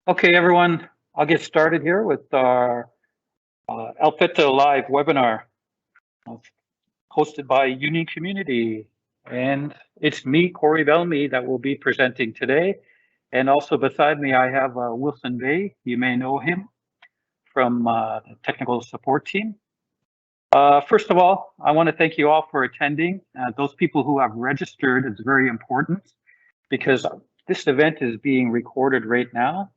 Okay, everyone, I'll get started here with our Alpeta Live webinar uh, hosted by Unique Community. And it's me, Corey Bellamy, that will be presenting today. And also beside me, I have Wilson Bay. You may know him from the technical support team. First of all, I want to thank you all for attending. Those people who have registered is very important because this event is being recorded right now.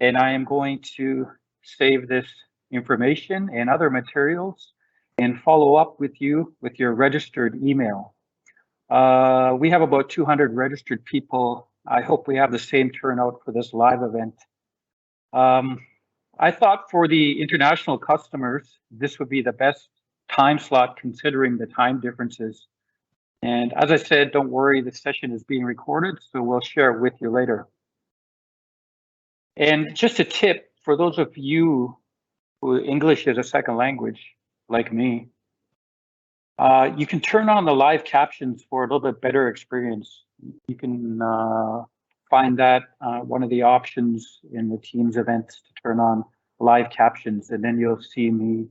And I am going to save this information and other materials and follow up with you with your registered email. We have about 200 registered people. I hope we have the same turnout for this live event. I thought for the international customers, this would be the best time slot considering the time differences. And as I said, don't worry, the session is being recorded, so we'll share it with you later. And just a tip for those of you who English is a second language, like me, you can turn on the live captions for a little bit better experience. You can find that one of the options in the Teams events to turn on live captions, and then you'll see me,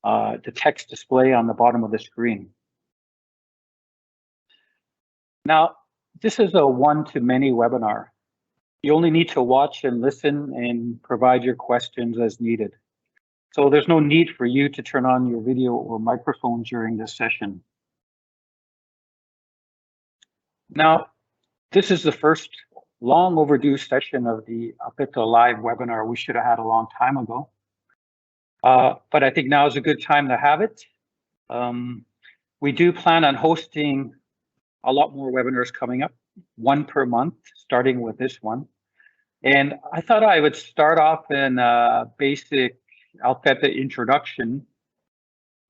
the text display on the bottom of the screen. Now, this is a one-to-many webinar. You only need to watch and listen and provide your questions as needed. So there's no need for you to turn on your video or microphone during this session. Now, this is the first long overdue session of the Alpeta Live webinar we should have had a long time ago. But I think now is a good time to have it. We do plan on hosting a lot more webinars coming up, one per month, starting with this one. And I thought I would start off in a basic Alpeta introduction.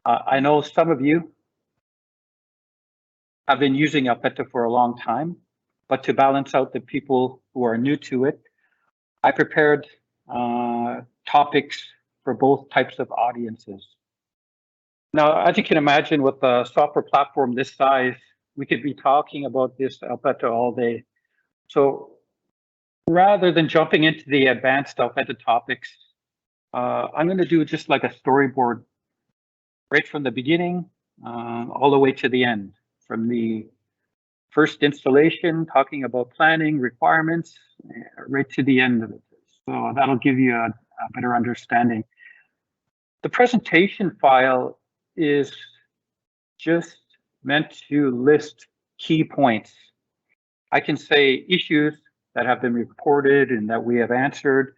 I know some of you have been using Alpeta for a long time, but to balance out the people who are new to it, I prepared topics for both types of audiences. Now, as you can imagine, with a software platform this size, we could be talking about this Alpeta all day. So rather than jumping into the advanced Alpeta topics, I'm going to do just like a storyboard right from the beginning all the way to the end, from the first installation, talking about planning, requirements, right to the end of it. So that'll give you a better understanding. The presentation file is just meant to list key points. I can say issues that have been reported and that we have answered,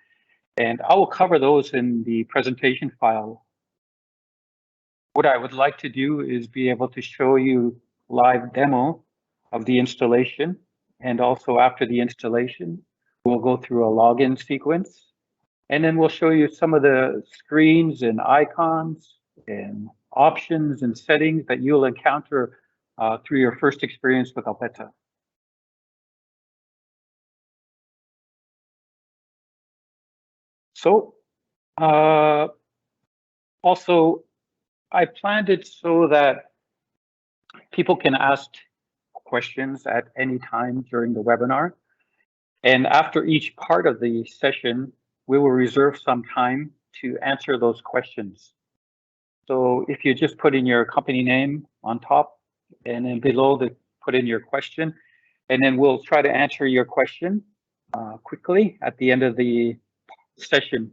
and I will cover those in the presentation file. What I would like to do is be able to show you live demo of the installation, and also after the installation, we'll go through a login sequence, and then we'll show you some of the screens and icons and options and settings that you'll encounter through your first experience with Alpeta. So also, I planned it so that people can ask questions at any time during the webinar. And after each part of the session, we will reserve some time to answer those questions. So if you just put in your company name on top and then below put in your question, and then we'll try to answer your question quickly at the end of the session.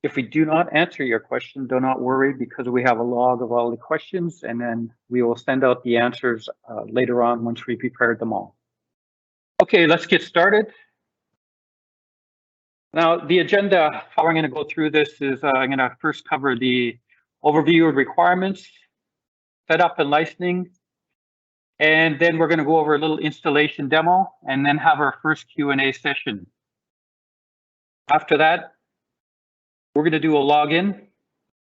If we do not answer your question, do not worry, because we have a log of all the questions, and then we will send out the answers later on once we prepared them all. Okay, let's get started. Now, the agenda, how I'm going to go through this is I'm going to first cover the overview of requirements, setup and licensing, and then we're going to go over a little installation demo, and then have our first Q&A session. After that, we're going to do a login.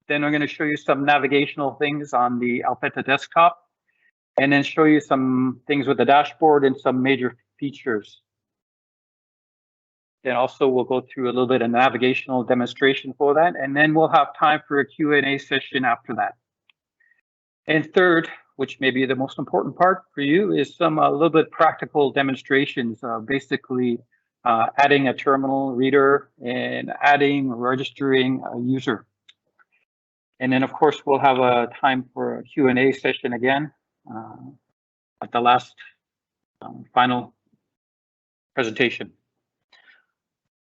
Then I'm going to show you some navigational things on the Alpeta desktop, and then show you some things with the dashboard and some major features. Then also we'll go through a little bit of navigational demonstration for that, and then we'll have time for a Q&A session after that. And third, which may be the most important part for you, is some a little bit practical demonstrations, basically adding a terminal reader, and adding, registering a user. And then, of course, we'll have a time for a Q&A session again at the last final presentation.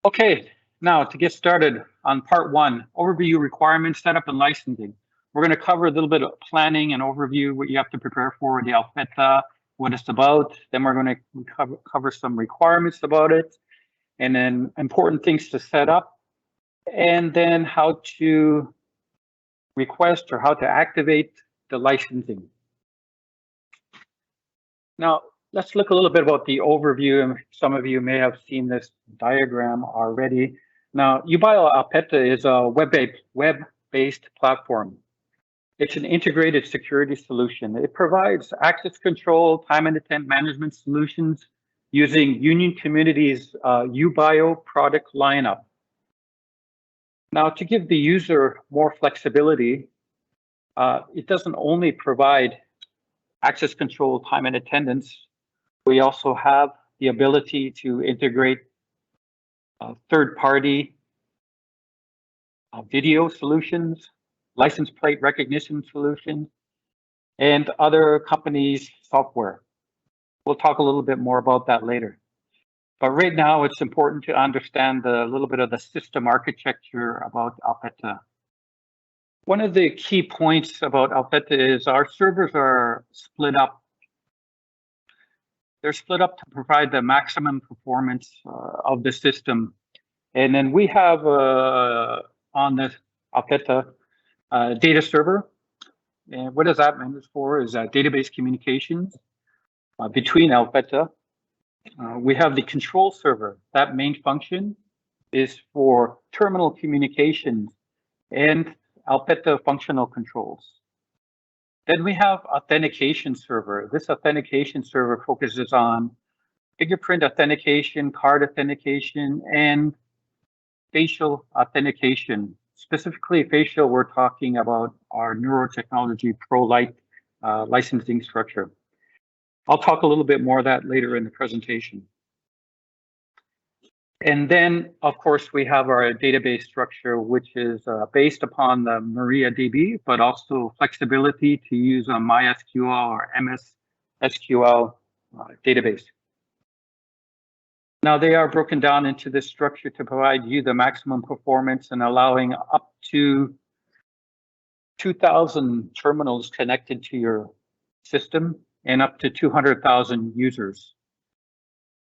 Okay, now to get started on part one, overview, requirements, setup, and licensing. We're going to cover a little bit of planning and overview, what you have to prepare for the Alpeta, what it's about. Then we're going to cover some requirements about it, and then important things to set up, and then how to request or how to activate the licensing. Now, let's look a little bit about the overview. Some of you may have seen this diagram already. Now, Alpeta is a web-based platform. It's an integrated security solution. It provides access control, time and attendance management solutions using Union Community's UBIO product lineup. Now, to give the user more flexibility, it doesn't only provide access control, time and attendance. We also have the ability to integrate third-party video solutions, license plate recognition solutions, and other companies' software. We'll talk a little bit more about that later. But right now, it's important to understand a little bit of the system architecture about Alpeta. One of the key points about Alpeta is our servers are split up. They're split up to provide the maximum performance of the system. And then we have on the Alpeta data server. And what does that mean for is database communications between Alpeta. We have the control server. That main function is for terminal communications and Alpeta functional controls. Then we have authentication server. This authentication server focuses on fingerprint authentication, card authentication, and facial authentication. Specifically facial, we're talking about our Neurotechnology Pro Lite licensing structure. I'll talk a little bit more of that later in the presentation. And then, of course, we have our database structure, which is based upon the MariaDB, but also flexibility to use a MySQL or MS SQL database. Now, they are broken down into this structure to provide you the maximum performance and allowing up to 2,000 terminals connected to your system and up to 200,000 users.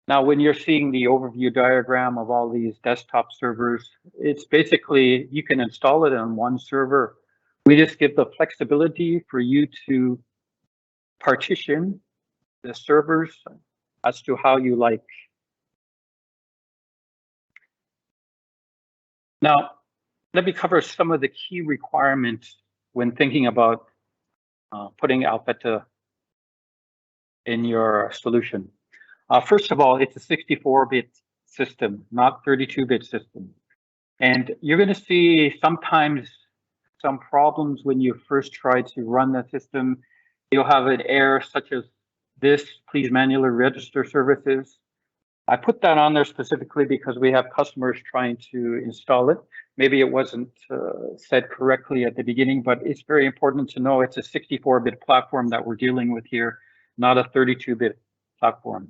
Now, when you're seeing the overview diagram of all these desktop servers, it's basically, you can install it on one server. We just give the flexibility for you to partition the servers as to how you like. Now, let me cover some of the key requirements when thinking about putting Alpeta in your solution. First of all, it's a 64-bit system, not 32-bit system. And you're going to see sometimes some problems when you first try to run the system. You'll have an error such as this, please manually register services. I put that on there specifically because we have customers trying to install it. Maybe it wasn't said correctly at the beginning, but it's very important to know it's a 64-bit platform that we're dealing with here, not a 32-bit platform.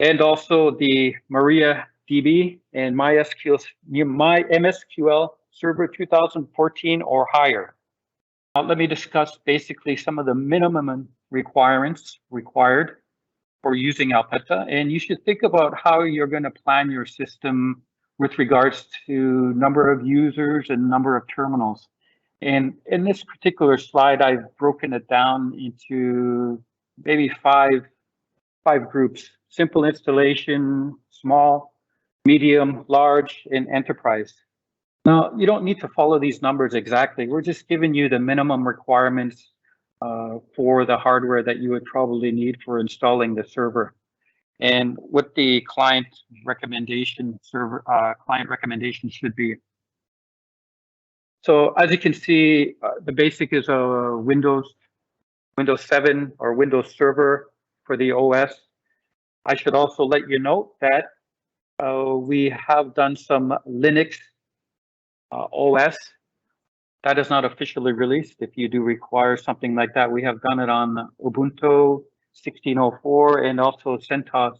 And also the MariaDB and MySQL Server 2014 or higher. Now, let me discuss basically some of the minimum requirements required for using Alpeta. And you should think about how you're going to plan your system with regards to number of users and number of terminals. And in this particular slide, I've broken it down into maybe five groups: simple installation, small, medium, large, and enterprise. Now, you don't need to follow these numbers exactly. We're just giving you the minimum requirements for the hardware that you would probably need for installing the server, and what the client recommendation should be. So as you can see, the basic is a Windows 7 or Windows Server for the OS. I should also let you know that we have done some Linux OS. That is not officially released. If you do require something like that, we have done it on Ubuntu 16.04 and also CentOS.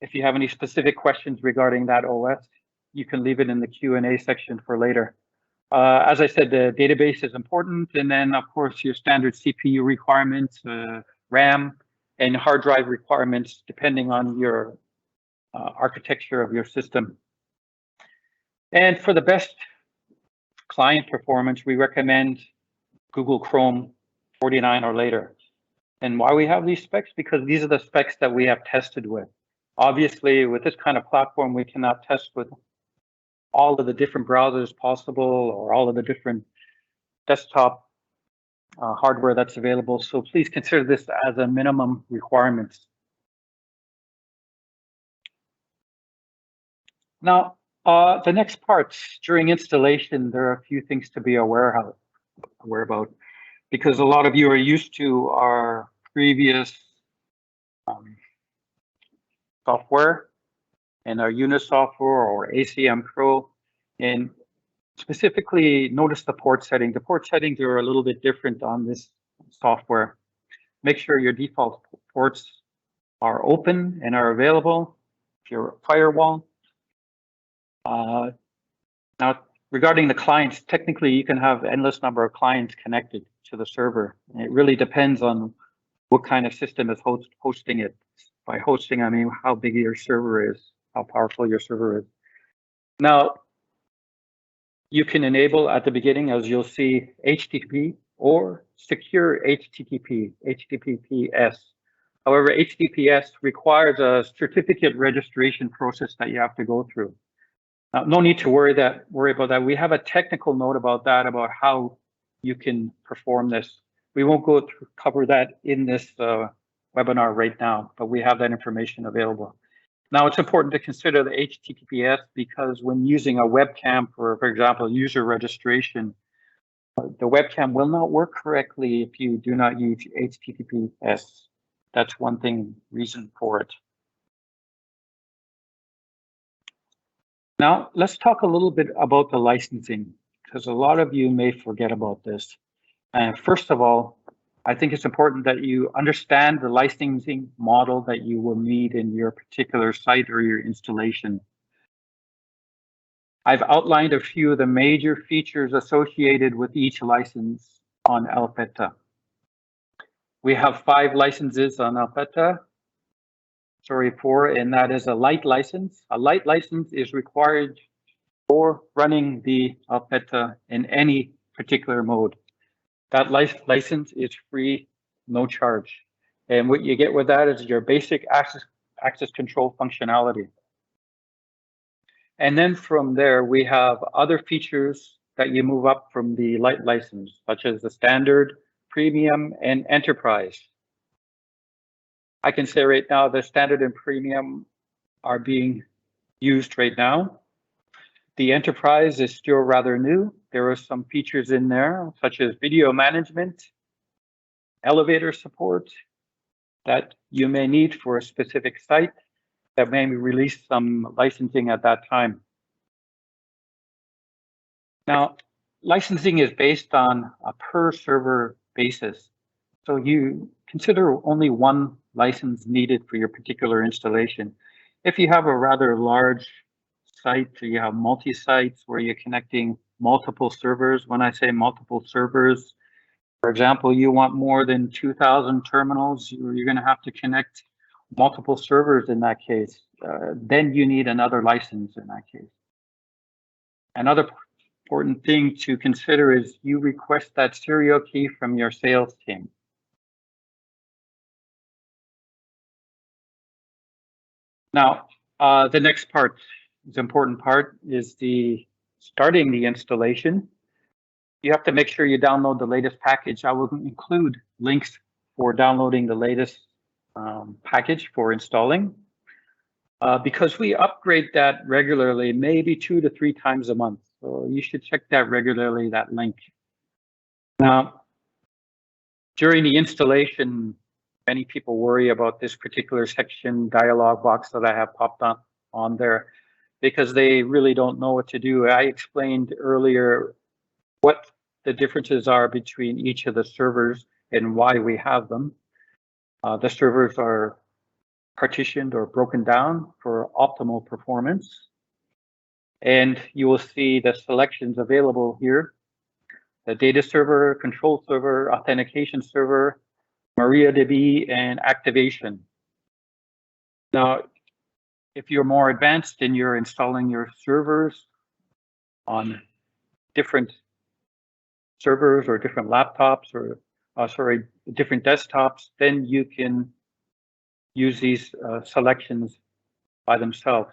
If you have any specific questions regarding that OS, you can leave it in the Q&A section for later. As I said, the database is important, and then of course your standard CPU requirements, RAM, and hard drive requirements depending on your architecture of your system. And for the best client performance, we recommend Google Chrome 49 or later. And why we have these specs? Because these are the specs that we have tested with. Obviously, with this kind of platform, we cannot test with all of the different browsers possible or all of the different desktop hardware that's available. So please consider this as a minimum requirement. Now, the next part, during installation, there are a few things to be aware about, because a lot of you are used to our previous software and our unit software or ACM Pro, and specifically notice the port setting. The port settings are a little bit different on this software. Make sure your default ports are open and are available. If you're a firewall. Now, regarding the clients, technically you can have endless number of clients connected to the server. It really depends on what kind of system is hosting it. By hosting, I mean how big your server is, how powerful your server is. Now, you can enable at the beginning, as you'll see, HTTP or secure HTTPS. However, HTTPS requires a certificate registration process that you have to go through. Now, no need to worry about that. We have a technical note about that, about how you can perform this. We won't cover that in this webinar right now, but we have that information available. Now, it's important to consider the HTTPS because when using a webcam for example, user registration, the webcam will not work correctly if you do not use HTTPS. That's one reason for it. Now, let's talk a little bit about the licensing, because a lot of you may forget about this. And first of all, I think it's important that you understand the licensing model that you will need in your particular site or your installation. I've outlined a few of the major features associated with each license on Alpeta. We have 5 licenses on Alpeta. Sorry, 4, and that is a light license. A light license is required for running the Alpeta in any particular mode. That license is free, no charge. And what you get with that is your basic access control functionality. And then from there, we have other features that you move up from the light license, such as the standard, premium, and enterprise. I can say right now the standard and premium are being used right now. The enterprise is still rather new. There are some features in there, such as video management, elevator support that you may need for a specific site that may release some licensing at that time. Now, licensing is based on a per server basis. So you consider only one license needed for your particular installation. If you have a rather large site, or you have multi-sites where you're connecting multiple servers, when I say multiple servers, for example, you want more than 2,000 terminals, you're going to have to connect multiple servers in that case. Then you need another license in that case. Another important thing to consider is you request that serial key from your sales team. Now, the next part, the important part, is starting the installation. You have to make sure you download the latest package. I will include links for downloading the latest package for installing, because we upgrade that regularly, maybe 2 to 3 times a month. So you should check that regularly, that link. Now, during the installation many people worry about this particular section dialog box that I have popped on there because they really don't know what to do. I explained earlier what the differences are between each of the servers and why we have them. The servers are partitioned or broken down for optimal performance. And you will see the selections available here: the data server, control server, authentication server, MariaDB, and activation. Now, if you're more advanced and you're installing your servers on different servers or different laptops or, different desktops, then you can use these selections by themselves.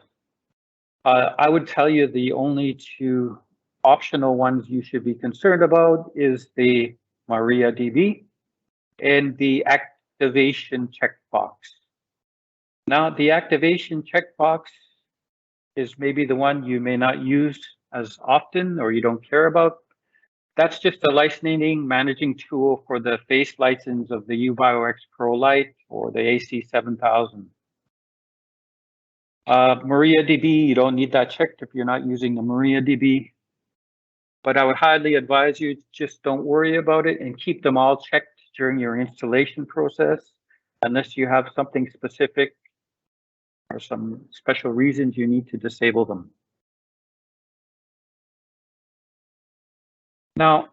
I would tell you the only two optional ones you should be concerned about is the MariaDB and the activation checkbox. Now, the activation checkbox is maybe the one you may not use as often or you don't care about. That's just a licensing managing tool for the face license of the UBioX Pro Lite or the AC7000. MariaDB, you don't need that checked if you're not using the MariaDB. But I would highly advise you just don't worry about it and keep them all checked during your installation process, unless you have something specific or some special reasons you need to disable them. Now,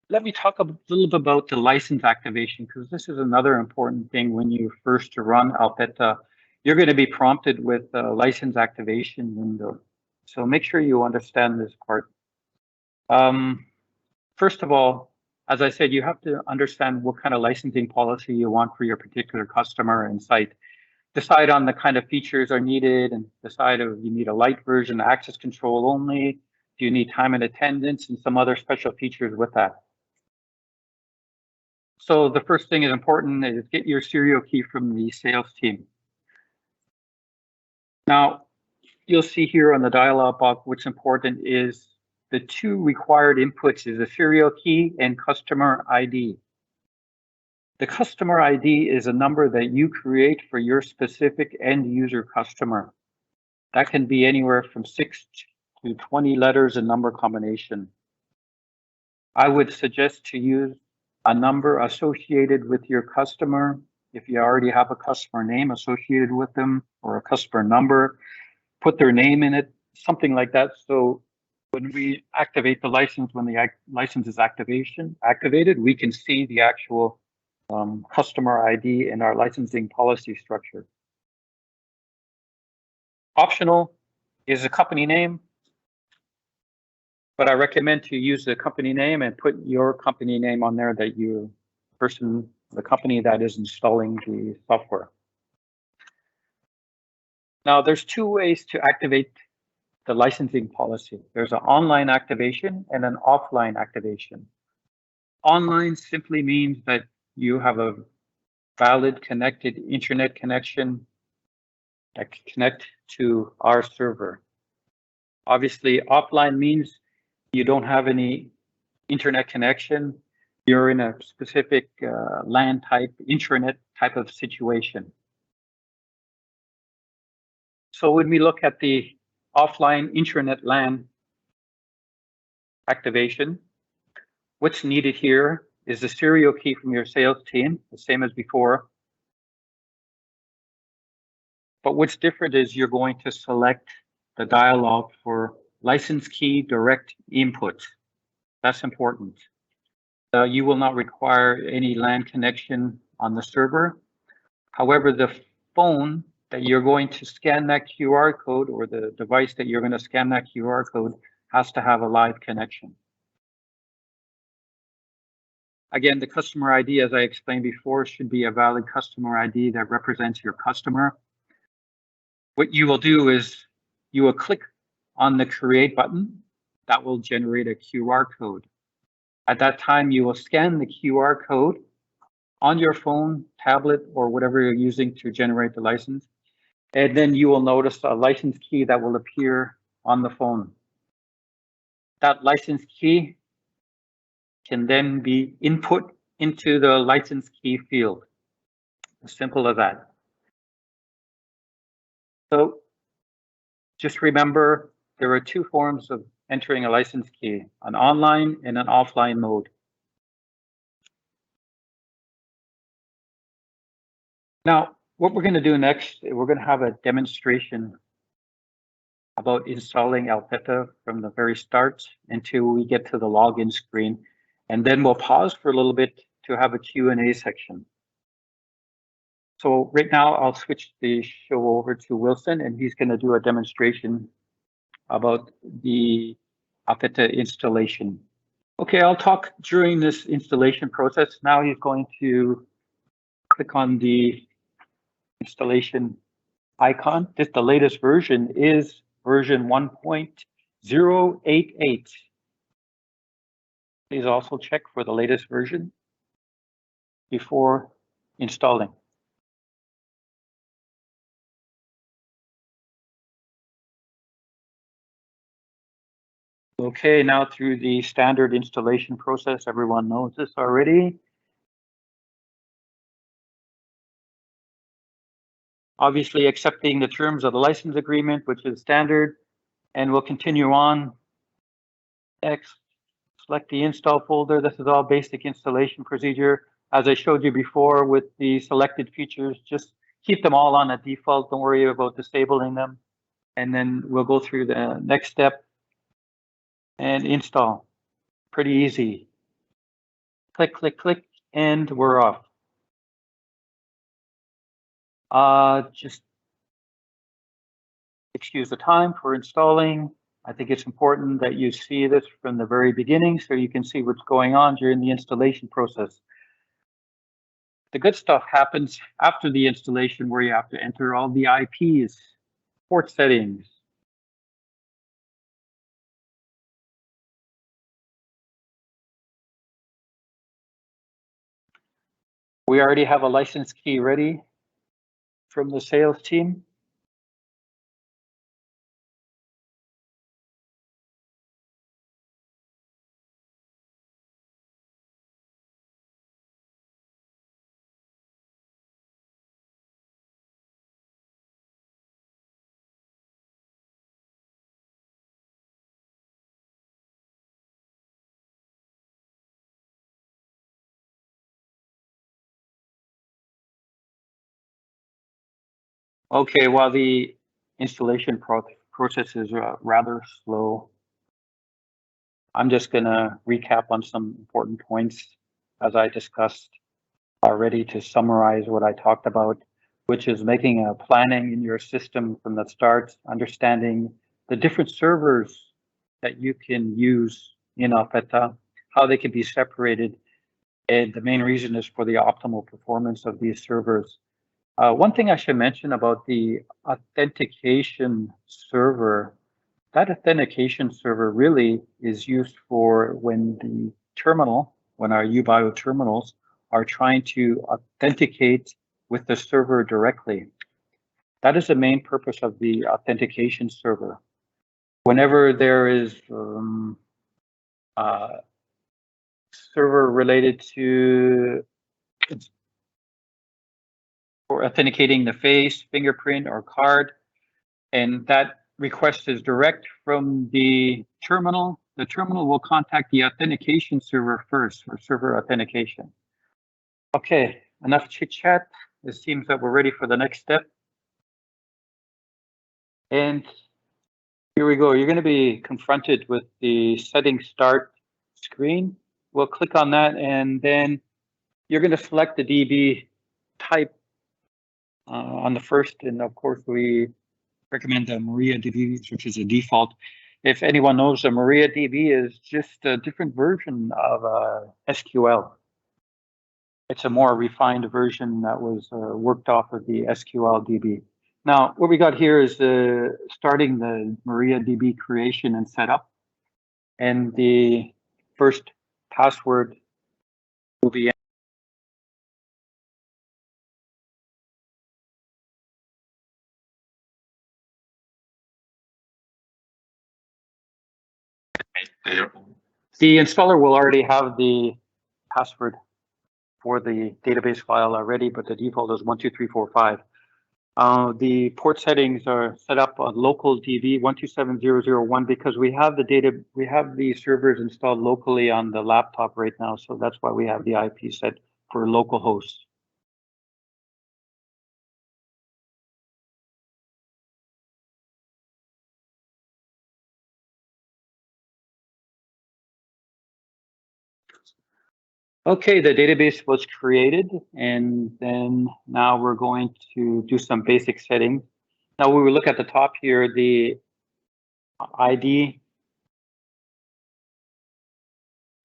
let me talk a little bit about the license activation, because this is another important thing when you first run Alpeta. You're going to be prompted with a license activation window. So make sure you understand this part. First of all, as I said, you have to understand what kind of licensing policy you want for your particular customer and site. Decide on the kind of features are needed and decide if you need a light version, access control only. Do you need time and attendance and some other special features with that? So the first thing is important is get your serial key from the sales team. Now, you'll see here on the dialog box, what's important is the two required inputs is a serial key and customer ID. The customer ID is a number that you create for your specific end user customer. That can be anywhere from 6 to 20 letters and number combination. I would suggest to use a number associated with your customer. If you already have a customer name associated with them or a customer number, put their name in it, something like that. So when we activate the license, when the license is activated, we can see the actual customer ID in our licensing policy structure. Optional is a company name, but I recommend to use the company name and put your company name on there, that the company that is installing the software. Now, there's two ways to activate the licensing policy. There's an online activation and an offline activation. Online simply means that you have a valid connected internet connection that can connect to our server. Obviously, offline means you don't have any internet connection. You're in a specific LAN type, intranet type of situation. So when we look at the offline intranet LAN activation, what's needed here is the serial key from your sales team, the same as before. But what's different is you're going to select the dialog for license key direct input. That's important. You will not require any LAN connection on the server. However, the phone that you're going to scan that QR code, or the device that you're going to scan that QR code, has to have a live connection. Again, the customer ID, as I explained before, should be a valid customer ID that represents your customer. What you will do is you will click on the create button. That will generate a QR code. At that time, you will scan the QR code on your phone, tablet, or whatever you're using to generate the license. And then you will notice a license key that will appear on the phone. That license key can then be input into the license key field. As simple as that. So just remember, there are two forms of entering a license key, an online and an offline mode. Now, what we're going to do next, we're going to have a demonstration about installing Alpeta from the very start until we get to the login screen. And then we'll pause for a little bit to have a Q&A section. So right now I'll switch the show over to Wilson, and he's going to do a demonstration about the Alpeta installation. Okay, I'll talk during this installation process. Now he's going to click on the installation icon. The latest version is version 1.088. Please also check for the latest version before installing. Okay, now through the standard installation process, everyone knows this already. Obviously accepting the terms of the license agreement, which is standard, and we'll continue on. Next, select the install folder. This is all basic installation procedure. As I showed you before with the selected features, just keep them all on a default. Don't worry about disabling them. And then we'll go through the next step and install. Pretty easy. Click, click, click, and we're off. Just excuse the time for installing. I think it's important that you see this from the very beginning so you can see what's going on during the installation process. The good stuff happens after the installation, where you have to enter all the IPs, port settings. We already have a license key ready from the sales team. Okay, while the installation process is rather slow, I'm just going to recap on some important points as I discussed already to summarize what I talked about, which is making a planning in your system from the start, understanding the different servers that you can use in Alpeta, how they can be separated, and the main reason is for the optimal performance of these servers. One thing I should mention about the authentication server, that authentication server really is used for when the terminal, when our UBIO terminals are trying to authenticate with the server directly. That is the main purpose of the authentication server. Whenever there is server related to for authenticating the face, fingerprint, or card, and that request is direct from the terminal will contact the authentication server first for server authentication. Okay, enough chit chat. It seems that we're ready for the next step. And here we go. You're going to be confronted with the settings start screen. We'll click on that, and then you're going to select the DB type on the first. And of course, we recommend the MariaDB, which is a default. If anyone knows, the MariaDB is just a different version of SQL. It's a more refined version that was worked off of the SQL DB. Now, what we got here is starting the MariaDB creation and setup. And the first password will be the installer will already have the password for the database file already, but the default is 12345. The port settings are set up on local DB 127001 because we have the servers installed locally on the laptop right now. So that's why we have the IP set for local hosts. Okay, the database was created, and then now we're going to do some basic settings. Now we will look at the top here, the ID.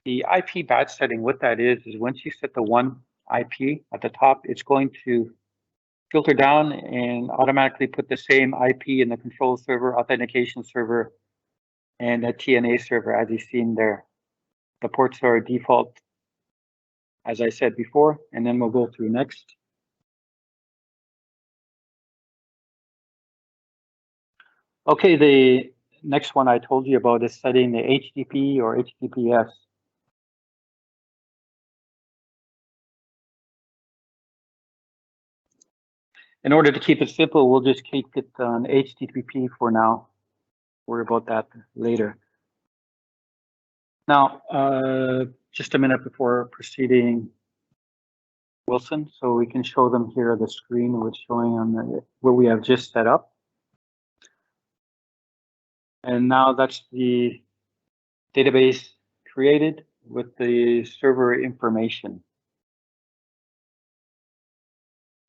The IP batch setting, what that is once you set the one IP at the top, it's going to filter down and automatically put the same IP in the control server, authentication server, and a TNA server, as you've seen there. The ports are default, as I said before, and then we'll go through next. Okay, the next one I told you about is setting the HTTP or HTTPS. In order to keep it simple, we'll just keep it on HTTP for now. Worry about that later. Now, just a minute before proceeding, Wilson, so we can show them here the screen which showing on what we have just set up. And now that's the database created with the server information.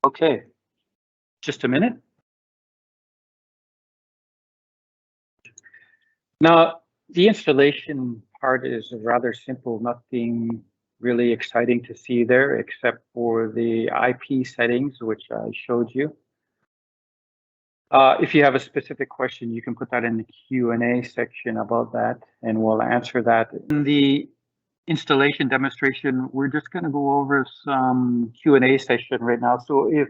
Okay, just a minute. Now, the installation part is rather simple, nothing really exciting to see there, except for the IP settings, which I showed you. If you have a specific question, you can put that in the Q&A section about that, and we'll answer that. In the installation demonstration, we're just going to go over some Q&A session right now. So if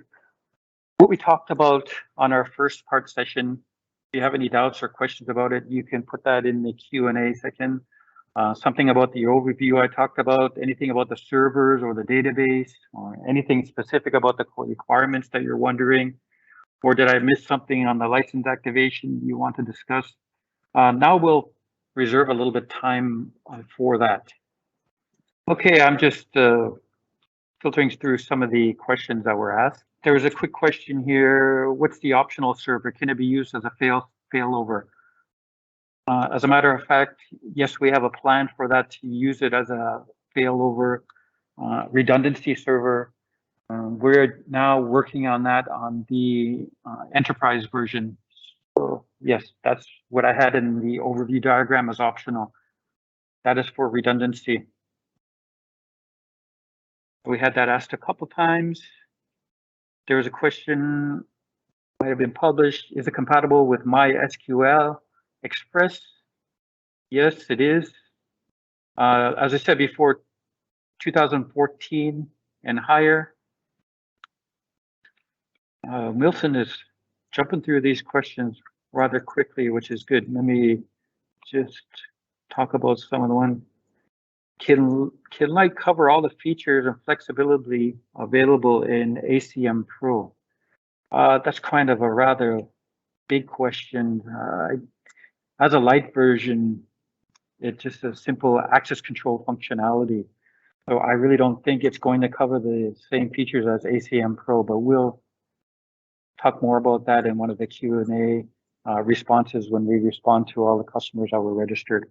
what we talked about on our first part session, if you have any doubts or questions about it, you can put that in the Q&A section. Something about the overview I talked about, anything about the servers or the database, or anything specific about the requirements that you're wondering, or did I miss something on the license activation you want to discuss? Now we'll reserve a little bit time for that. Okay, I'm just filtering through some of the questions that were asked. There was a quick question here. What's the optional server? Can it be used as a failover? As a matter of fact, yes, we have a plan for that to use it as a failover redundancy server. We're now working on that on the enterprise version. So yes, that's what I had in the overview diagram as optional. That is for redundancy. We had that asked a couple times. There was a question, might have been published. Is it compatible with MySQL Express? Yes, it is. As I said before, 2014 and higher. Wilson is jumping through these questions rather quickly, which is good. Let me just talk about some of the ones. Can Light cover all the features and flexibility available in ACM Pro? That's kind of a rather big question. As a light version, it's just a simple access control functionality. So I really don't think it's going to cover the same features as ACM Pro, but we'll talk more about that in one of the Q&A responses when we respond to all the customers that were registered.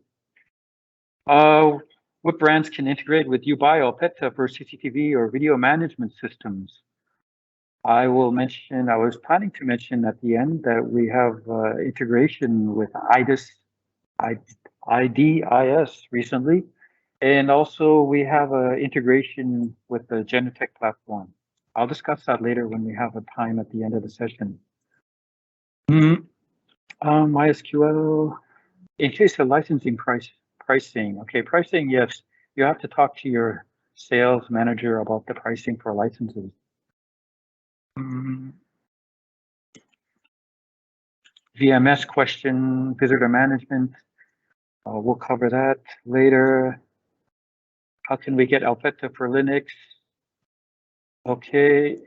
What brands can integrate with UBI Alpeta for CCTV or video management systems? I was planning to mention at the end that we have integration with IDIS recently, and also we have an integration with the Genetec platform. I'll discuss that later when we have a time at the end of the session. MySQL, in case of licensing pricing. Okay, pricing, yes, you have to talk to your sales manager about the pricing for licenses. VMS question, visitor management. We'll cover that later. How can we get Alpeta for Linux? Okay,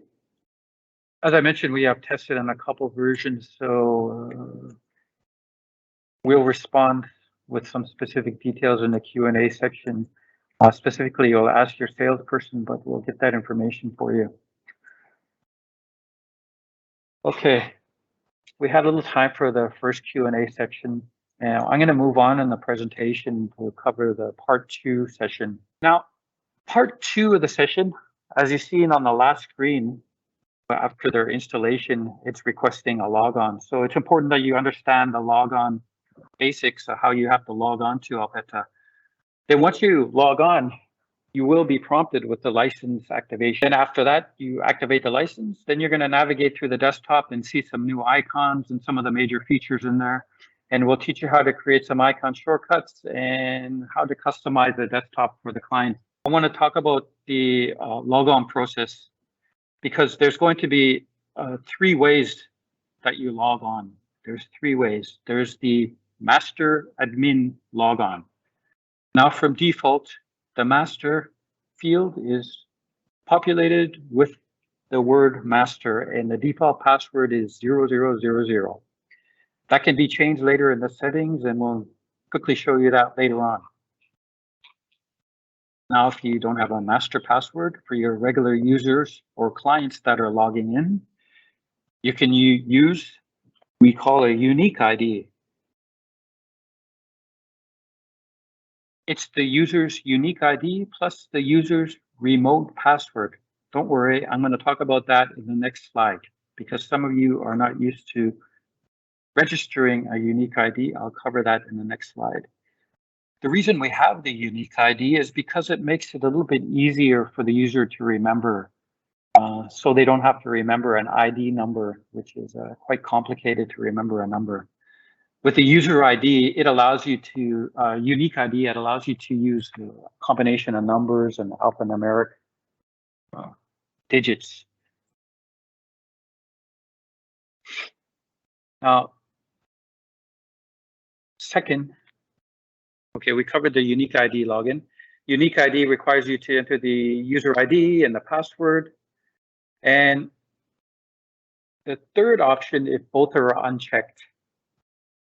as I mentioned, we have tested on a couple versions, so we'll respond with some specific details in the Q&A section. Specifically, you'll ask your salesperson, but we'll get that information for you. Okay, we had a little time for the first Q&A section. Now I'm going to move on in the presentation to cover the part 2 session. Now, part 2 of the session, as you've seen on the last screen, after their installation, it's requesting a logon. So it's important that you understand the logon basics of how you have to log on to Alpeta. Then once you log on, you will be prompted with the license activation. And after that, you activate the license. Then you're going to navigate through the desktop and see some new icons and some of the major features in there. And we'll teach you how to create some icon shortcuts and how to customize the desktop for the client. I want to talk about the logon process because there's going to be 3 ways that you log on. There's 3 ways. There's the master admin logon. Now from default, the master field is populated with the word master and the default password is 0000. That can be changed later in the settings and we'll quickly show you that later on. Now, if you don't have a master password for your regular users or clients that are logging in, you can use, we call a unique ID. It's the user's unique ID plus the user's remote password. Don't worry, I'm going to talk about that in the next slide because some of you are not used to registering a unique ID. I'll cover that in the next slide. The reason we have the unique ID is because it makes it a little bit easier for the user to remember. So they don't have to remember an ID number, which is quite complicated to remember a number. With the user ID, it allows you to, unique ID, it allows you to use a combination of numbers and alphanumeric digits. Now, second, okay, we covered the unique ID login. Unique ID requires you to enter the user ID and the password. And the third option, if both are unchecked.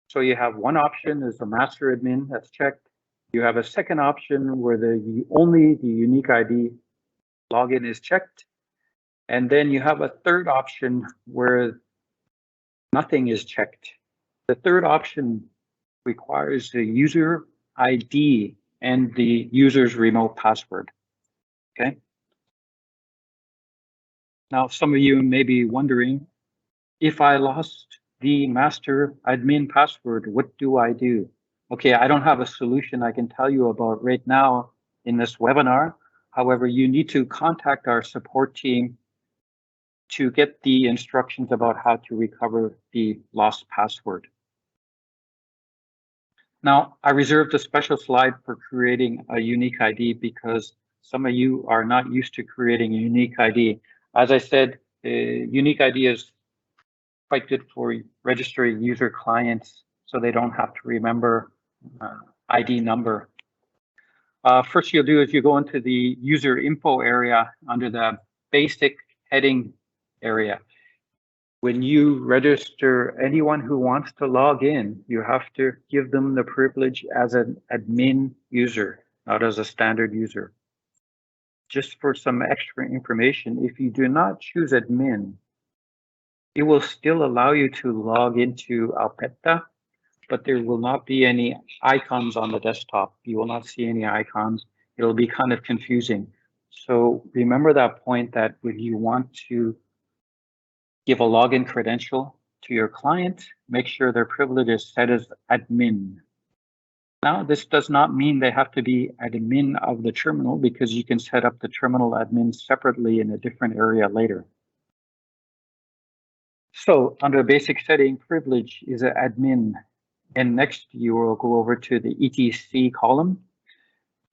So you have one option is the master admin, that's checked. You have a second option where only the unique ID login is checked. And then you have a third option where nothing is checked. The third option requires the user ID and the user's remote password. Okay. Now, some of you may be wondering, if I lost the master admin password, what do I do? Okay, I don't have a solution I can tell you about right now in this webinar. However, you need to contact our support team to get the instructions about how to recover the lost password. Now, I reserved a special slide for creating a unique ID because some of you are not used to creating a unique ID. As I said, unique ID is quite good for registering user clients so they don't have to remember ID number. First you'll do is you go into the user info area under the basic heading area. When you register anyone who wants to log in, you have to give them the privilege as an admin user, not as a standard user. Just for some extra information, if you do not choose admin, it will still allow you to log into Alpeta, but there will not be any icons on the desktop. You will not see any icons. It'll be kind of confusing. So remember that point that when you want to give a login credential to your client, make sure their privilege is set as admin. Now, this does not mean they have to be admin of the terminal because you can set up the terminal admin separately in a different area later. So under basic setting, privilege is an admin. And next you will go over to the ETC column.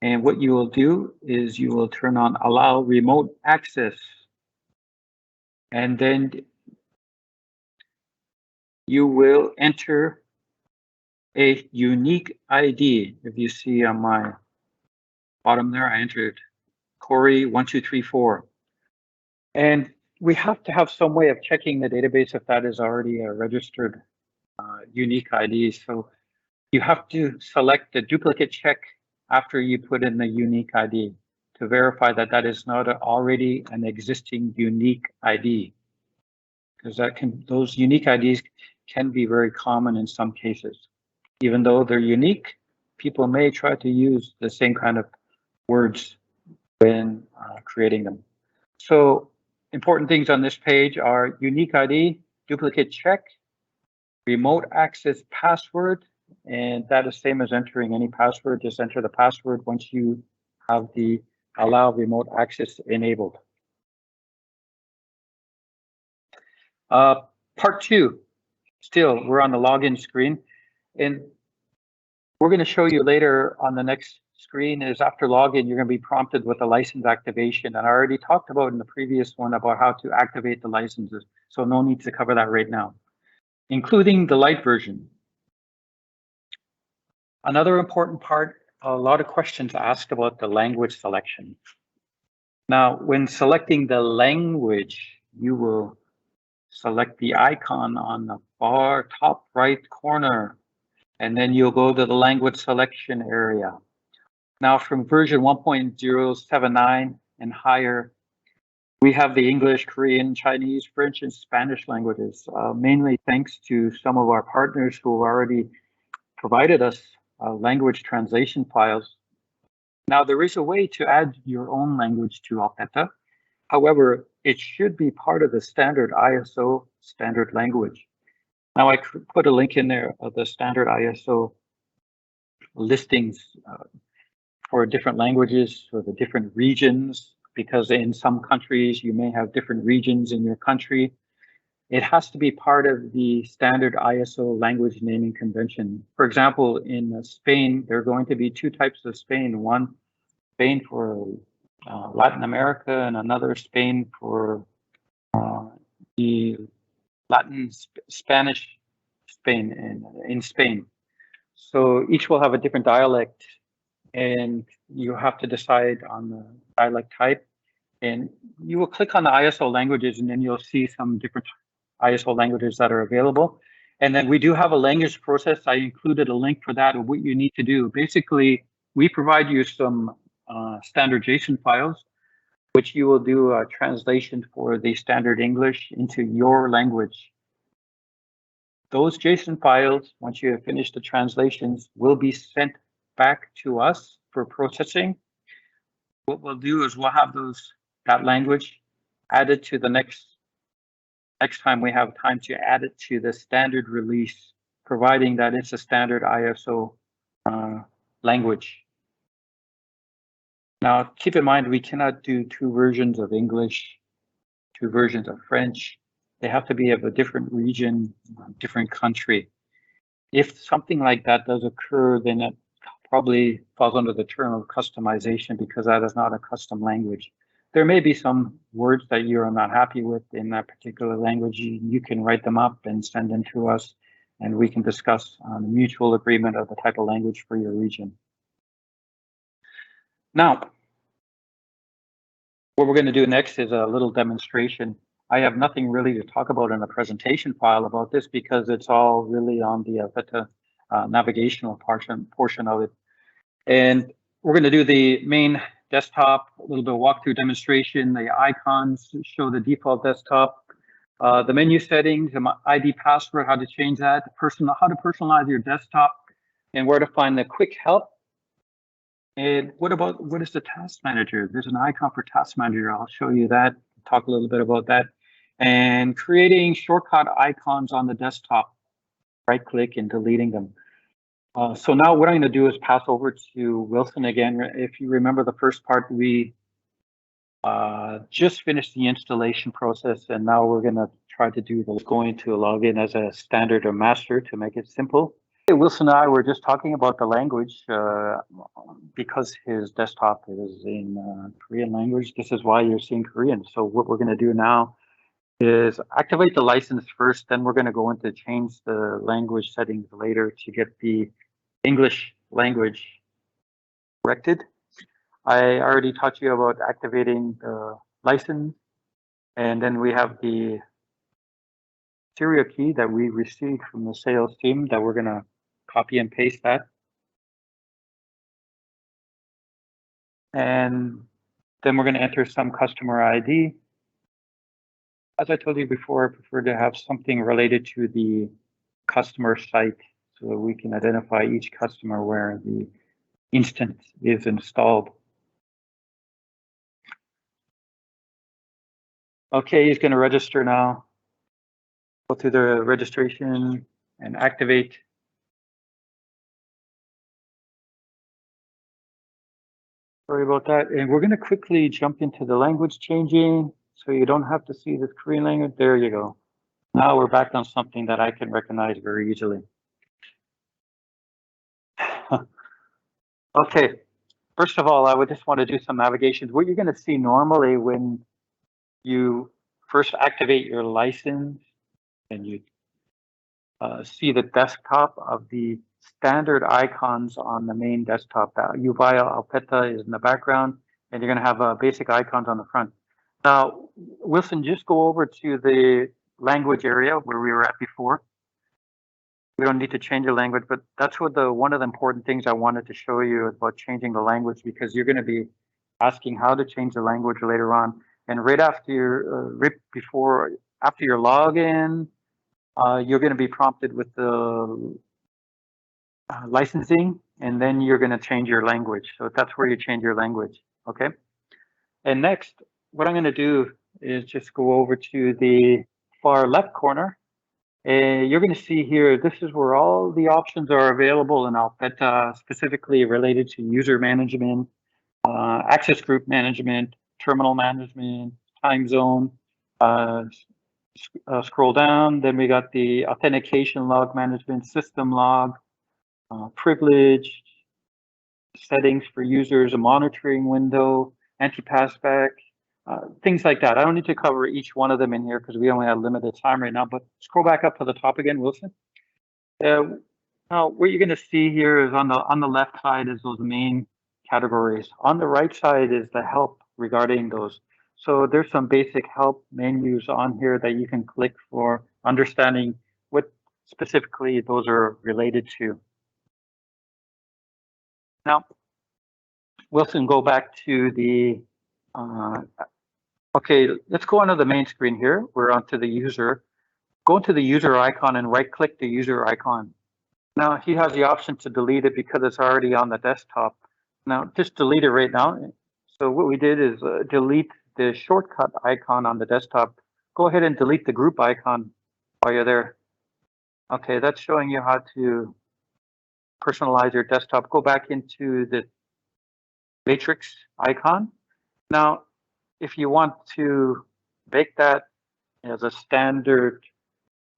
And what you will do is you will turn on allow remote access. And then you will enter a unique ID. If you see on my bottom there, I entered Corey 1234. And we have to have some way of checking the database if that is already a registered unique ID. So you have to select the duplicate check after you put in the unique ID to verify that that is not already an existing unique ID. Because those unique IDs can be very common in some cases. Even though they're unique, people may try to use the same kind of words when creating them. So important things on this page are unique ID, duplicate check, remote access password, and that is same as entering any password. Just enter the password once you have the allow remote access enabled. Part 2, still we're on the login screen, and we're going to show you later on the next screen is after login, you're going to be prompted with a license activation. And I already talked about in the previous one about how to activate the licenses. So no need to cover that right now, including the light version. Another important part, a lot of questions asked about the language selection. Now, when selecting the language, you will select the icon on the far top right corner, and then you'll go to the language selection area. Now, from version 1.079 and higher, we have the English, Korean, Chinese, French, and Spanish languages, mainly thanks to some of our partners who have already provided us language translation files. Now, there is a way to add your own language to Alpeta. However, it should be part of the standard ISO standard language. Now, I put a link in there of the standard ISO listings for different languages, for the different regions, because in some countries you may have different regions in your country. It has to be part of the standard ISO language naming convention. For example, in Spain, there are going to be 2 types of Spain. One Spain for Latin America and another Spain for the Spanish Spain in Spain. So each will have a different dialect, and you have to decide on the dialect type. And you will click on the ISO languages, and then you'll see some different ISO languages that are available. And then we do have a language process. I included a link for that of what you need to do. Basically, we provide you some standard JSON files, which you will do a translation for the standard English into your language. Those JSON files, once you have finished the translations, will be sent back to us for processing. What we'll do is we'll have that language added to the next time we have time to add it to the standard release, providing that it's a standard ISO language. Now, keep in mind, we cannot do 2 versions of English, 2 versions of French. They have to be of a different region, different country. If something like that does occur, then it probably falls under the term of customization, because that is not a custom language. There may be some words that you're not happy with in that particular language. You can write them up and send them to us, and we can discuss on a mutual agreement of the type of language for your region. Now, what we're going to do next is a little demonstration. I have nothing really to talk about in the presentation file about this, because it's all really on the Alpeta navigational portion of it. And we're going to do the main desktop, a little bit of walkthrough demonstration. The icons show the default desktop, the menu settings, the ID password, how to change that, how to personalize your desktop, and where to find the quick help. And what is the task manager? There's an icon for task manager. I'll show you that, talk a little bit about that. And creating shortcut icons on the desktop, right click and deleting them. So now what I'm going to do is pass over to Wilson again. If you remember the first part, we just finished the installation process, and now we're going to try to do going to log in as a standard or master to make it simple. Wilson and I were just talking about the language because his desktop is in Korean language. This is why you're seeing Korean. So what we're going to do now is activate the license first, then we're going to go into change the language settings later to get the English language corrected. I already taught you about activating the license, And then we have the serial key that we received from the sales team that we're going to copy and paste that. And then we're going to enter some customer ID. As I told you before, I prefer to have something related to the customer site so that we can identify each customer where the instance is installed. Okay, he's going to register now. Go through the registration and activate. Sorry about that. And we're going to quickly jump into the language changing so you don't have to see the Korean language. There you go. Now we're back on something that I can recognize very easily. Okay, first of all, I would just want to do some navigations. What you're going to see normally when you first activate your license and you see the desktop of the standard icons on the main desktop. Uvia Alpeta is in the background, and you're going to have basic icons on the front. Now, Wilson, just go over to the language area where we were at before. We don't need to change the language, but that's what one of the important things I wanted to show you about changing the language, because you're going to be asking how to change the language later on. And right after your after your login, you're going to be prompted with the licensing, and then you're going to change your language. So that's where you change your language. Okay. And next, what I'm going to do is just go over to the far left corner. And you're going to see here, this is where all the options are available in Alpeta, specifically related to user management, access group management, terminal management, time zone. Scroll down, then we got the authentication log management, system log, privilege, settings for users, a monitoring window, anti-passback, things like that. I don't need to cover each one of them in here because we only have limited time right now, but scroll back up to the top again, Wilson. Now, what you're going to see here is on the left side is those main categories. On the right side is the help regarding those. So there's some basic help menus on here that you can click for understanding what specifically those are related to. Now, Wilson, go back to the, okay, let's go onto the main screen here. We're onto the user. Go into the user icon and right click the user icon. Now he has the option to delete it because it's already on the desktop. Now just delete it right now. So what we did is delete the shortcut icon on the desktop. Go ahead and delete the group icon while you're there. Okay, that's showing you how to personalize your desktop. Go back into the matrix icon. Now, if you want to make that as a standard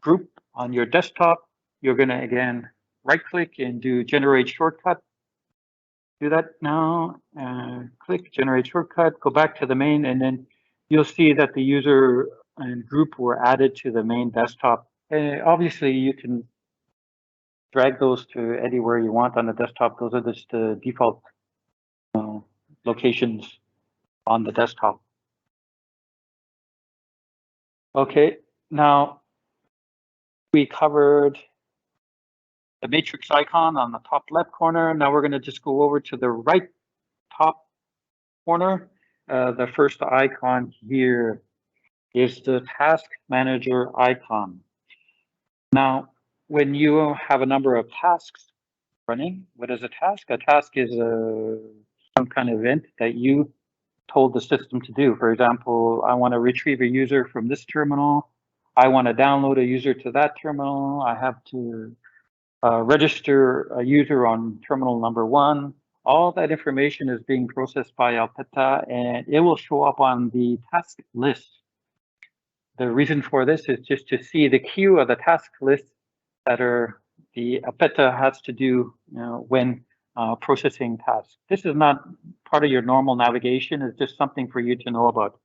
group on your desktop, you're going to again right click and do generate shortcut. Do that now, click generate shortcut, go back to the main, and then you'll see that the user and group were added to the main desktop. Obviously, you can drag those to anywhere you want on the desktop. Those are just the default locations on the desktop. Okay, now we covered the matrix icon on the top left corner. Now we're going to just go over to the right top corner. The first icon here is the task manager icon. Now, when you have a number of tasks running, what is a task? A task is some kind of event that you told the system to do. For example, I want to retrieve a user from this terminal. I want to download a user to that terminal. I have to register a user on terminal number 1. All that information is being processed by Alpeta, and it will show up on the task list. The reason for this is just to see the queue of the task list that the Alpeta has to do when processing tasks. This is not part of your normal navigation. It's just something for you to know about.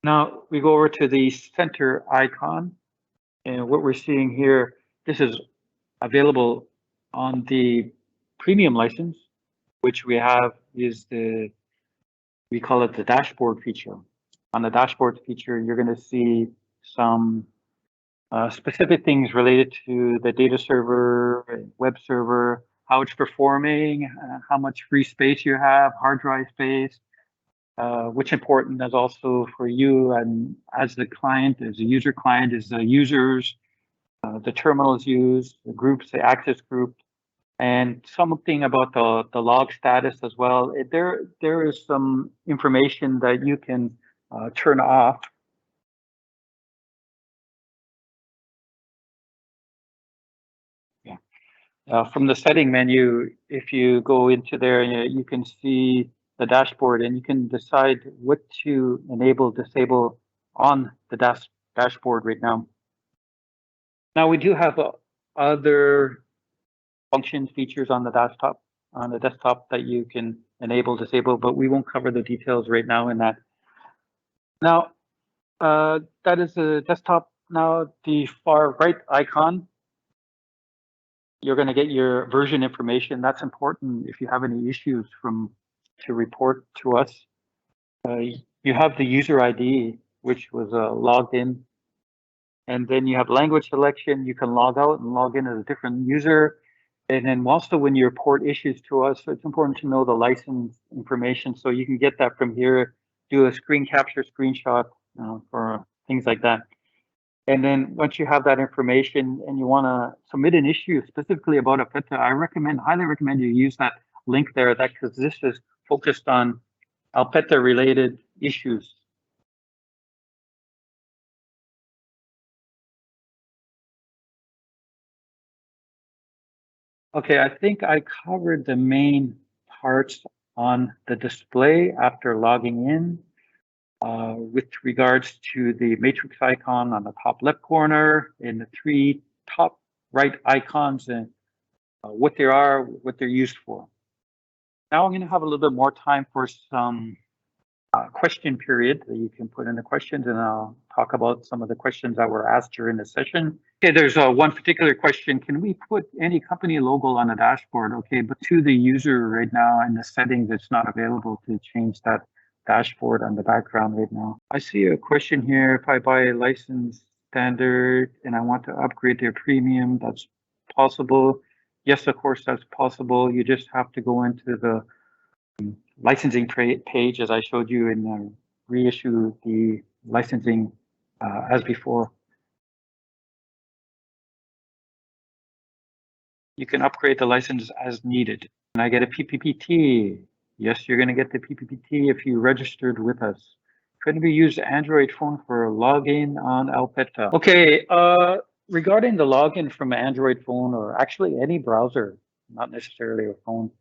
Now we go over to the center icon, and what we're seeing here, this is available on the premium license, which we have is we call it the dashboard feature. on the dashboard feature, you're going to see some specific things related to the data server, web server, how it's performing, how much free space you have, hard drive space, which important is also for you and as the client, as a user client, is the users, the terminals used, the groups, the access group, and something about the log status as well. There is some information that you can turn off. Yeah. From the setting menu, if you go into there, you can see the dashboard and you can decide what to enable, disable on the dashboard right now. Now we do have other functions, features on the desktop that you can enable, disable, but we won't cover the details right now in that. Now, that is the desktop. Now, the far right icon, you're going to get your version information. That's important if you have any issues to report to us. You have the user ID, which was logged in. And then you have language selection. You can log out and log in as a different user. And then also when you report issues to us, it's important to know the license information. So you can get that from here, do a screen capture, screenshot for things like that. And then once you have that information and you want to submit an issue specifically about Alpeta, I highly recommend you use that link there, because this is focused on Alpeta related issues. Okay, I think I covered the main parts on the display after logging in. With regards to the matrix icon on the top left corner and the three top right icons and what they are, what they're used for. Now I'm going to have a little bit more time for some question period that you can put in the questions, and I'll talk about some of the questions that were asked during the session. Okay, there's one particular question. Can we put any company logo on the dashboard? Okay, but to the user right now in the settings, it's not available to change that dashboard on the background right now. I see a question here. If I buy a license standard and I want to upgrade their premium, that's possible. Yes, of course, that's possible. You just have to go into the licensing page, as I showed you, and reissue the licensing as before. You can upgrade the license as needed. And I get a PPPT. Yes, you're going to get the PPPT if you registered with us. Couldn't we use Android phone for login on Alpeta? Okay, regarding the login from an Android phone or actually any browser, not necessarily a phone.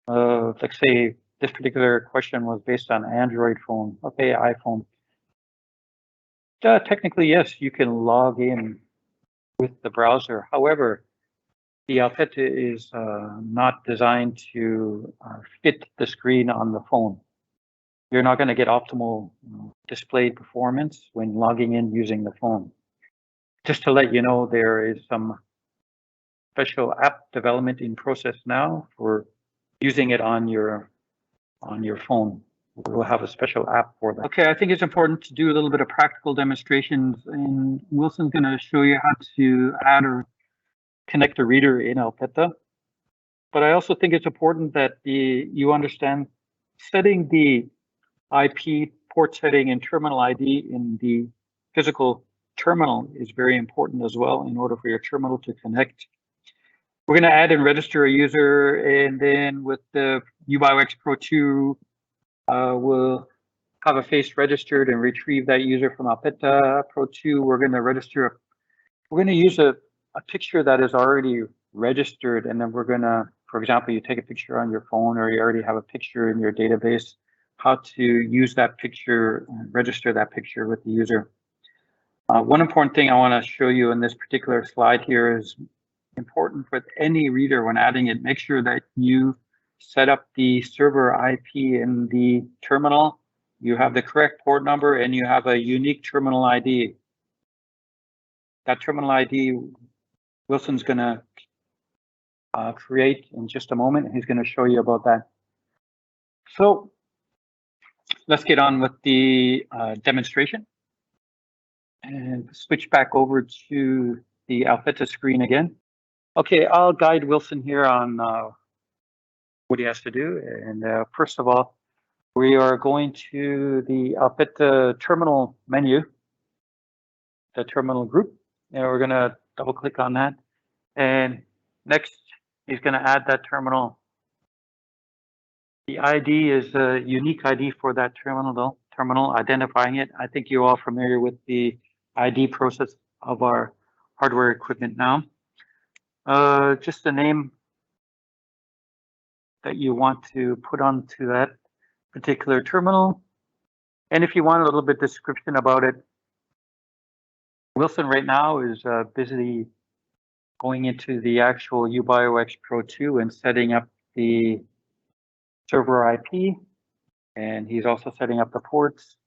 Let's say this particular question was based on Android phone. Okay, iPhone. Technically, yes, you can log in with the browser. However, the Alpeta is not designed to fit the screen on the phone. You're not going to get optimal display performance when logging in using the phone. Just to let you know, there is some special app development in process now for using it on your phone. We'll have a special app for that. Okay, I think it's important to do a little bit of practical demonstrations, and Wilson's going to show you how to add or connect a reader in Alpeta. But I also think it's important that you understand setting the IP port setting and terminal ID in the physical terminal is very important as well in order for your terminal to connect. We're going to add and register a user, and then with the UBIOX Pro 2, we'll have a face registered and retrieve that user from Alpeta Pro 2. We're going to register. We're going to use a picture that is already registered, and then we're going to, for example, you take a picture on your phone or you already have a picture in your database, how to use that picture and register that picture with the user. One important thing I want to show you in this particular slide here is important for any reader when adding it. Make sure that you set up the server IP in the terminal. You have the correct port number and you have a unique terminal ID. That terminal ID, Wilson's going to create in just a moment. He's going to show you about that. So let's get on with the demonstration and switch back over to the Alpeta screen again. Okay, I'll guide Wilson here on what he has to do. And first of all, we are going to the Alpeta terminal menu, the terminal group, and we're going to double click on that. And next, he's going to add that terminal. The ID is a unique ID for that terminal, identifying it. I think you're all familiar with the ID process of our hardware equipment now. Just the name that you want to put onto that particular terminal. And if you want a little bit description about it, Wilson right now is busy going into the actual UBioX Pro 2 and setting up the server IP, and he's also setting up the ports,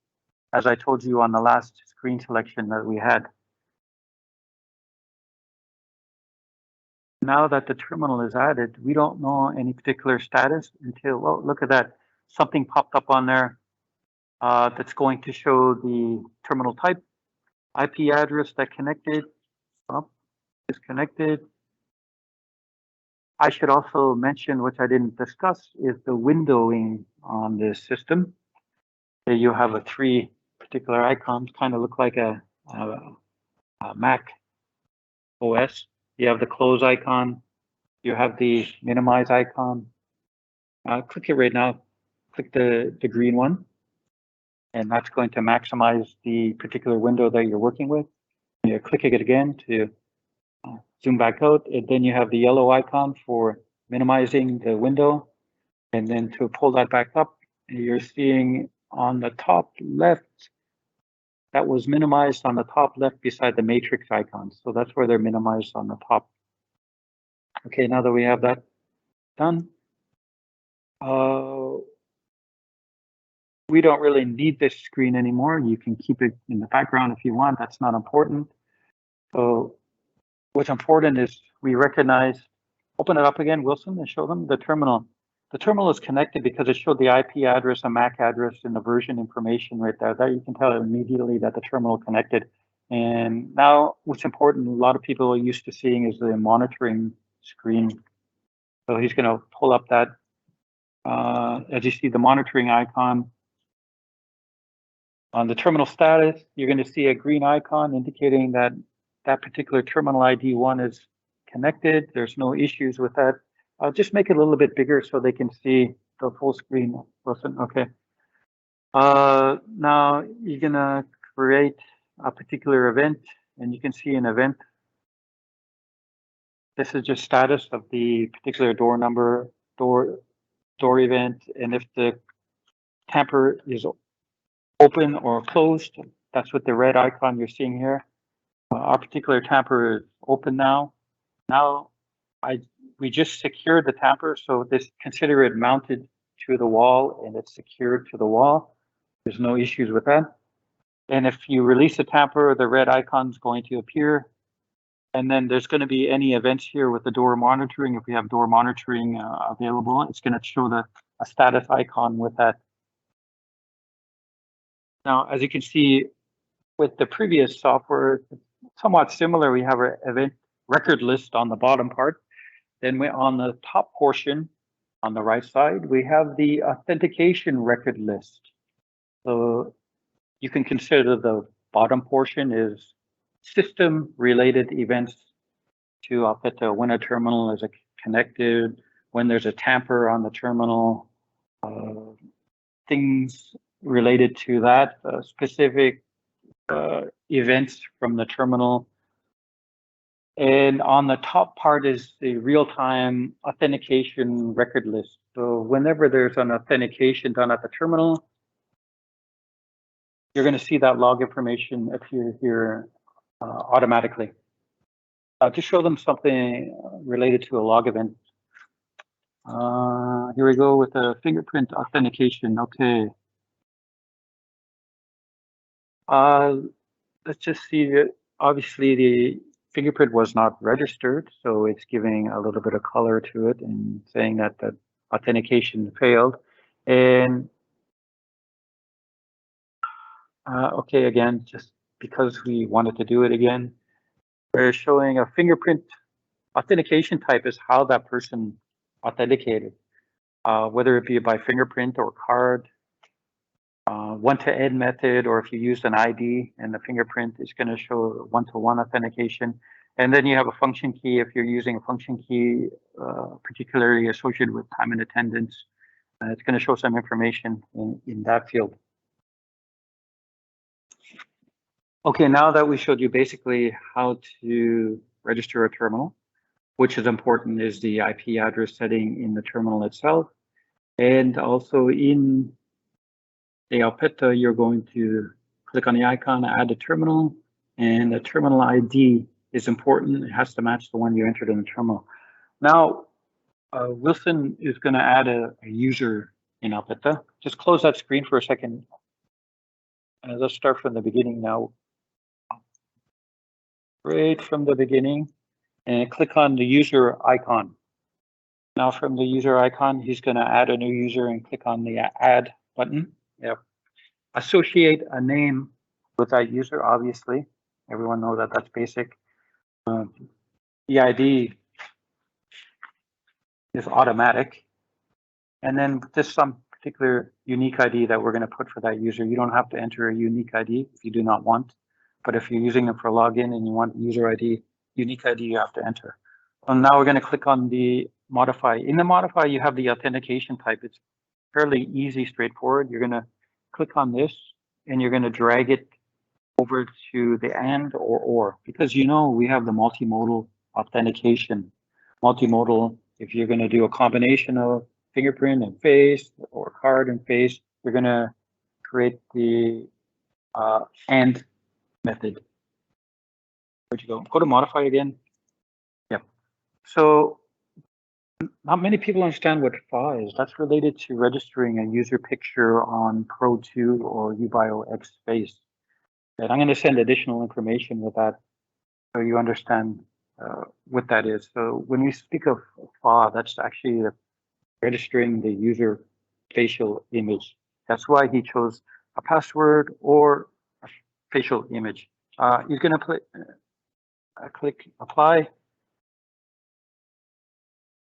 as I told you on the last screen selection that we had. Now that the terminal is added, we don't know any particular status until, well, look at that. Something popped up on there that's going to show the terminal type, IP address that connected, disconnected. I should also mention, which I didn't discuss, is the windowing on this system. There you have a three particular icons, kind of look like a Mac OS. You have the close icon, you have the minimize icon. Click it right now, click the green one, and that's going to maximize the particular window that you're working with. You're clicking it again to zoom back out, and then you have the yellow icon for minimizing the window, and then to pull that back up, you're seeing on the top left, that was minimized on the top left beside the matrix icon. So that's where they're minimized on the top. Okay, now that we have that done, we don't really need this screen anymore. You can keep it in the background if you want, that's not important. So what's important is we recognize, open it up again, Wilson, and show them the terminal. The terminal is connected because it showed the IP address, a MAC address, and the version information right there. That you can tell immediately that the terminal connected. And now what's important, a lot of people are used to seeing is the monitoring screen. So he's going to pull up that. As you see the monitoring icon, on the terminal status, you're going to see a green icon indicating that that particular terminal ID 1 is connected. There's no issues with that. I'll just make it a little bit bigger so they can see the full screen, Wilson. Okay. Now you're gonna create a particular event, and you can see an event. This is just status of the particular door number, door event, and if the tamper is open or closed, that's what the red icon you're seeing here. Our particular tamper is open now. Now we just secured the tamper, so this consider it mounted to the wall and it's secured to the wall. There's no issues with that. And if you release the tamper, the red icon is going to appear. And then there's going to be any events here with the door monitoring. If we have door monitoring available, it's going to show a status icon with that. Now, as you can see with the previous software, somewhat similar. We have an event record list on the bottom part. Then on the top portion, on the right side, we have the authentication record list. So you can consider the bottom portion is system-related events to Alpeta, when a terminal is connected, when there's a tamper on the terminal, things related to that, specific events from the terminal. And on the top part is the real-time authentication record list. So whenever there's an authentication done at the terminal, you're going to see that log information appear here automatically. To show them something related to a log event. Here we go with the fingerprint authentication. Okay. Let's just see that obviously the fingerprint was not registered, so it's giving a little bit of color to it and saying that the authentication failed. And Okay, again, just because we wanted to do it again, we're showing a fingerprint authentication type is how that person authenticated, whether it be by fingerprint or card, one-to-end method, or if you used an ID and the fingerprint is going to show one-to-one authentication. And then you have a function key if you're using a function key, particularly associated with time and attendance. It's going to show some information in that field. Okay, now that we showed you basically how to register a terminal, which is important is the IP address setting in the terminal itself. And also in the Alpeta, you're going to click on the icon, add a terminal, and the terminal ID is important. It has to match the one you entered in the terminal. Now, Wilson is going to add a user in Alpeta. Just close that screen for a second. Let's start from the beginning now. Right from the beginning, and click on the user icon. Now from the user icon, he's going to add a new user and click on the add button. Yep. Associate a name with that user, obviously. Everyone knows that that's basic. The ID is automatic. And then there's some particular unique ID that we're going to put for that user. You don't have to enter a unique ID if you do not want. But if you're using them for login and you want user ID, unique ID, you have to enter. And now we're going to click on the modify. In the modify, you have the authentication type. It's fairly easy, straightforward. You're going to click on this and you're going to drag it over to the and or, because you know we have the multimodal authentication. Multimodal, if you're going to do a combination of fingerprint and face or card and face, you're going to create the and method. Where'd you go? Go to modify again. Yep. So not many people understand what FA is. That's related to registering a user picture on Pro2 or UBioX Face. And I'm going to send additional information with that so you understand what that is. So when we speak of FA, that's actually registering the user facial image. That's why he chose a password or a facial image. He's going to click apply.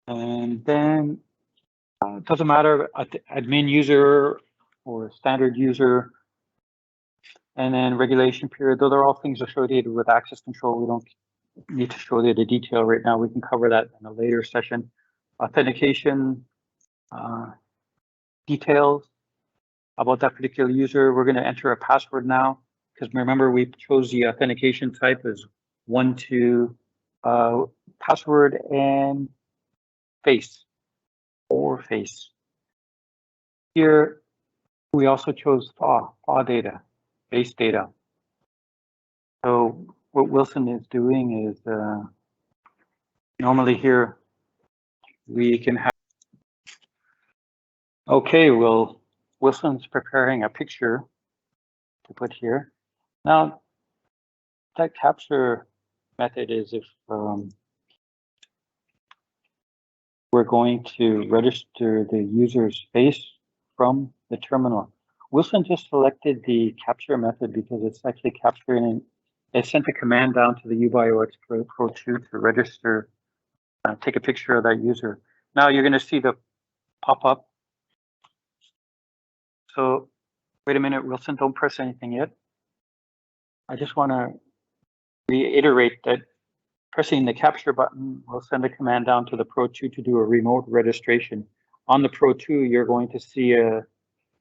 And then it doesn't matter, admin user or standard user, and then regulation period. Those are all things associated with access control. We don't need to show the detail right now. We can cover that in a later session. Authentication details about that particular user. We're going to enter a password now, because remember we chose the authentication type as 1-2 password and face or face. Here we also chose FA data, face data. So what Wilson is doing is normally here we can have. Okay, well, Wilson's preparing a picture to put here. Now, that capture method is if we're going to register the user's face from the terminal. Wilson just selected the capture method because it's actually capturing, it sent a command down to the UBioX Pro2 to register, take a picture of that user. Now you're going to see the pop-up. So wait a minute, Wilson, don't press anything yet. I just want to reiterate that pressing the capture button will send a command down to the Pro2 to do a remote registration. On the Pro2, you're going to see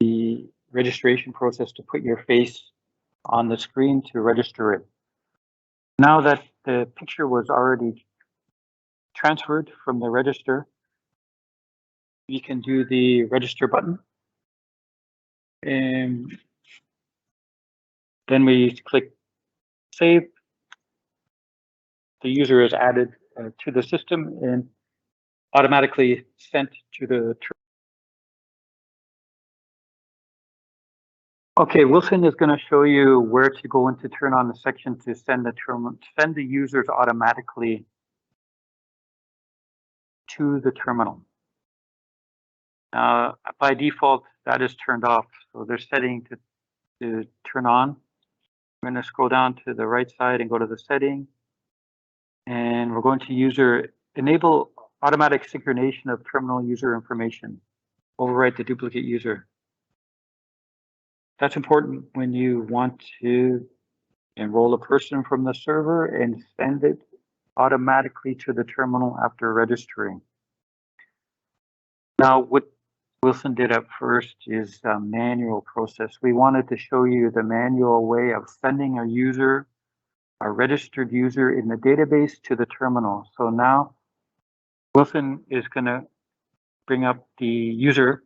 the registration process to put your face on the screen to register it. Now that the picture was already transferred from the register, you can do the register button. And then we click save. The user is added to the system and automatically sent to the. Okay, Wilson is going to show you where to go in to turn on the section to send the users automatically to the terminal. By default, that is turned off. So they're setting to to turn on. I'm going to scroll down to the right side and go to the setting. And we're going to enable automatic synchronization of terminal user information. Overwrite the duplicate user. That's important when you want to enroll a person from the server and send it automatically to the terminal after registering. Now, what Wilson did at first is a manual process. We wanted to show you the manual way of sending a registered user in the database to the terminal. So now Wilson is going to bring up the user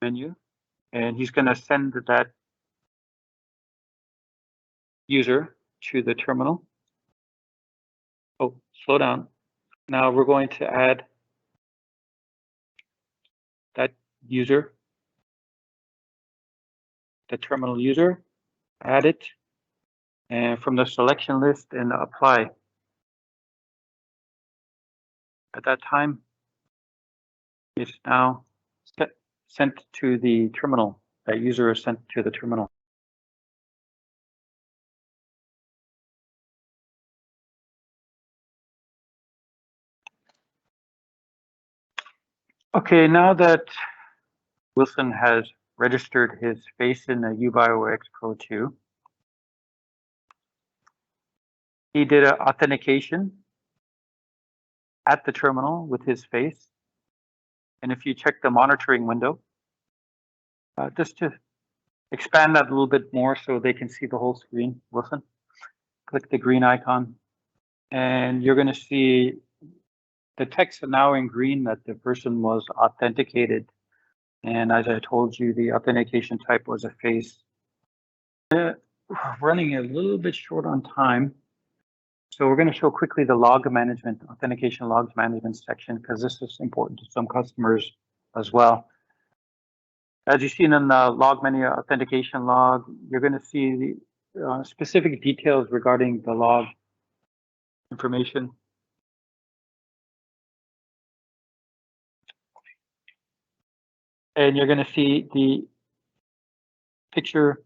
menu, and he's going to send that user to the terminal. Oh, slow down. Now we're going to add that user, the terminal user, add it, and from the selection list and apply. At that time, it's now sent to the terminal. That user is sent to the terminal. Okay, now that Wilson has registered his face in the UBioX Pro 2, he did an authentication at the terminal with his face. And if you check the monitoring window, just to expand that a little bit more so they can see the whole screen, Wilson, click the green icon, and you're going to see the text now in green that the person was authenticated. And as I told you, the authentication type was a face. Running a little bit short on time. So we're going to show quickly the log management, authentication logs management section, because this is important to some customers as well. As you've seen in the log menu authentication log, you're going to see the specific details regarding the log information. And you're going to see the picture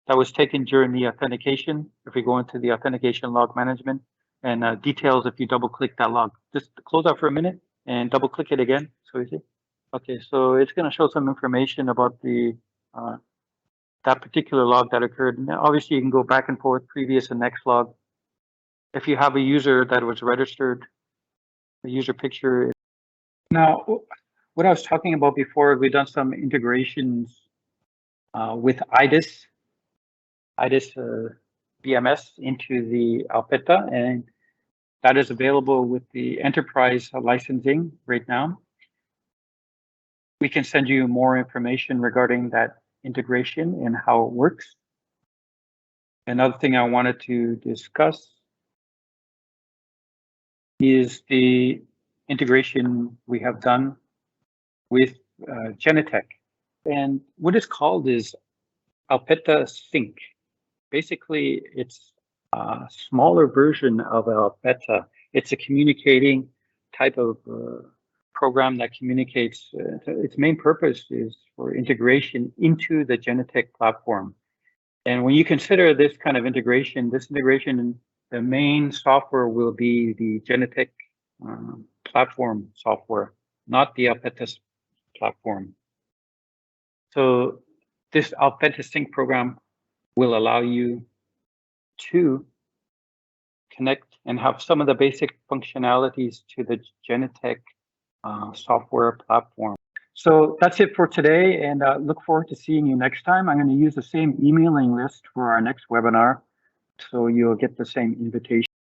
that was taken during the authentication. If we go into the authentication log management and details, if you double click that log, just close out for a minute and double click it again. So you see, okay, so it's going to show some information about the that particular log that occurred. Now, obviously, you can go back and forth, previous and next log. If you have a user that was registered, the user picture. Now, what I was talking about before, we've done some integrations with IDIS BMS into the Alpeta, and that is available with the enterprise licensing right now. We can send you more information regarding that integration and how it works. Another thing I wanted to discuss is the integration we have done with Genetec. And what it's called is Alpeta Sync. Basically, it's a smaller version of Alpeta. It's a communicating type of program that communicates. Its main purpose is for integration into the Genetec platform. And when you consider this kind of integration, the main software will be the Genetec platform software, not the Alpeta platform. So this Alpeta Sync program will allow you to connect and have some of the basic functionalities to the Genetec software platform. So that's it for today, and look forward to seeing you next time. I'm going to use the same emailing list for our next webinar, so you'll get the same invitation.